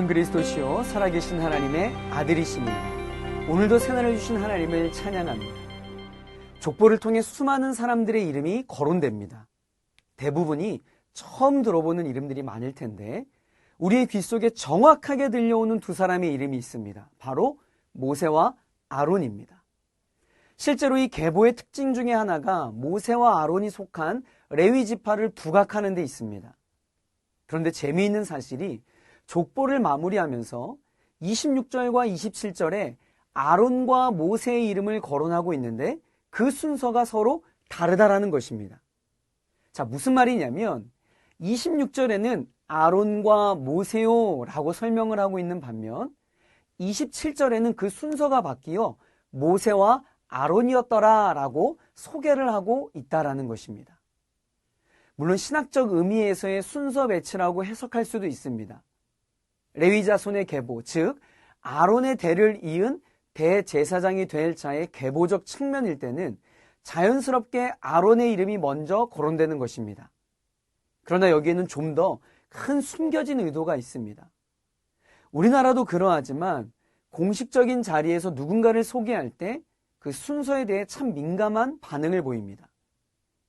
예수는 그리스도시요 살아계신 하나님의 아들이십니다. 오늘도 새날을 주신 하나님을 찬양합니다. 족보를 통해 수많은 사람들의 이름이 거론됩니다. 대부분이 처음 들어보는 이름들이 많을 텐데 우리의 귀 속에 정확하게 들려오는 두 사람의 이름이 있습니다. 바로 모세와 아론입니다. 실제로 이 계보의 특징 중에 하나가 모세와 아론이 속한 레위 지파를 부각하는 데 있습니다. 그런데 재미있는 사실이 족보를 마무리하면서 26절과 27절에 아론과 모세의 이름을 거론하고 있는데 그 순서가 서로 다르다라는 것입니다. 자, 무슨 말이냐면 26절에는 아론과 모세요라고 설명을 하고 있는 반면 27절에는 그 순서가 바뀌어 모세와 아론이었더라라고 소개를 하고 있다라는 것입니다. 물론 신학적 의미에서의 순서 배치라고 해석할 수도 있습니다. 레위 자손의 계보, 즉 아론의 대를 이은 대제사장이 될 자의 계보적 측면일 때는 자연스럽게 아론의 이름이 먼저 거론되는 것입니다. 그러나 여기에는 좀 더 큰 숨겨진 의도가 있습니다. 우리나라도 그러하지만 공식적인 자리에서 누군가를 소개할 때 그 순서에 대해 참 민감한 반응을 보입니다.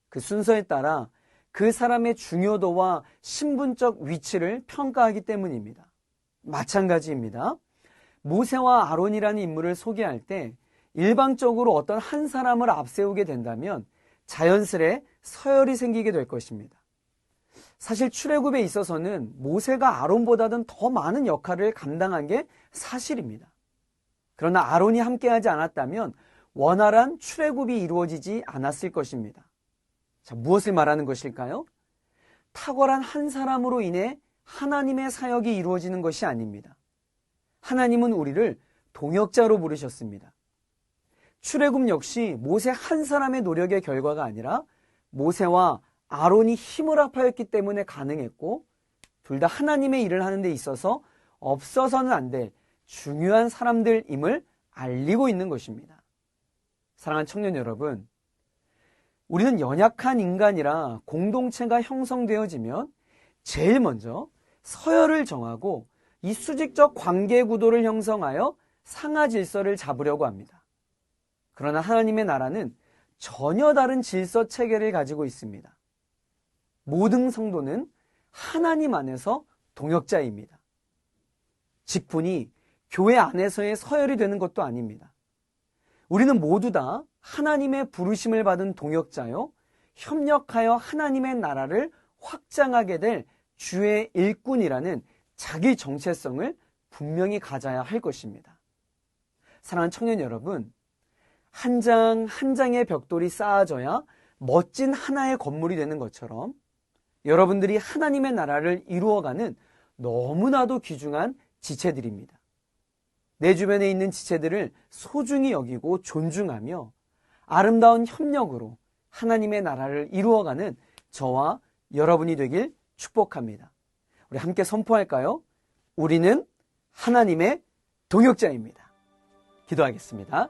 그 순서에 따라 그 사람의 중요도와 신분적 위치를 평가하기 때문입니다. 마찬가지입니다. 모세와 아론이라는 인물을 소개할 때 일방적으로 어떤 한 사람을 앞세우게 된다면 자연스레 서열이 생기게 될 것입니다. 사실 출애굽에 있어서는 모세가 아론보다는 더 많은 역할을 감당한 게 사실입니다. 그러나 아론이 함께하지 않았다면 원활한 출애굽이 이루어지지 않았을 것입니다. 자, 무엇을 말하는 것일까요? 탁월한 한 사람으로 인해 하나님의 사역이 이루어지는 것이 아닙니다. 하나님은 우리를 동역자로 부르셨습니다. 출애굽 역시 모세 한 사람의 노력의 결과가 아니라 모세와 아론이 힘을 합하였기 때문에 가능했고 둘 다 하나님의 일을 하는 데 있어서 없어서는 안 될 중요한 사람들임을 알리고 있는 것입니다. 사랑하는 청년 여러분, 우리는 연약한 인간이라 공동체가 형성되어지면 제일 먼저 서열을 정하고 이 수직적 관계 구도를 형성하여 상하 질서를 잡으려고 합니다. 그러나 하나님의 나라는 전혀 다른 질서 체계를 가지고 있습니다. 모든 성도는 하나님 안에서 동역자입니다. 직분이 교회 안에서의 서열이 되는 것도 아닙니다. 우리는 모두 다 하나님의 부르심을 받은 동역자요, 협력하여 하나님의 나라를 확장하게 될 주의 일꾼이라는 자기 정체성을 분명히 가져야 할 것입니다. 사랑하는 청년 여러분, 한 장 한 장의 벽돌이 쌓아져야 멋진 하나의 건물이 되는 것처럼 여러분들이 하나님의 나라를 이루어가는 너무나도 귀중한 지체들입니다. 내 주변에 있는 지체들을 소중히 여기고 존중하며 아름다운 협력으로 하나님의 나라를 이루어가는 저와 여러분이 되길 축복합니다. 우리 함께 선포할까요? 우리는 하나님의 동역자입니다. 기도하겠습니다.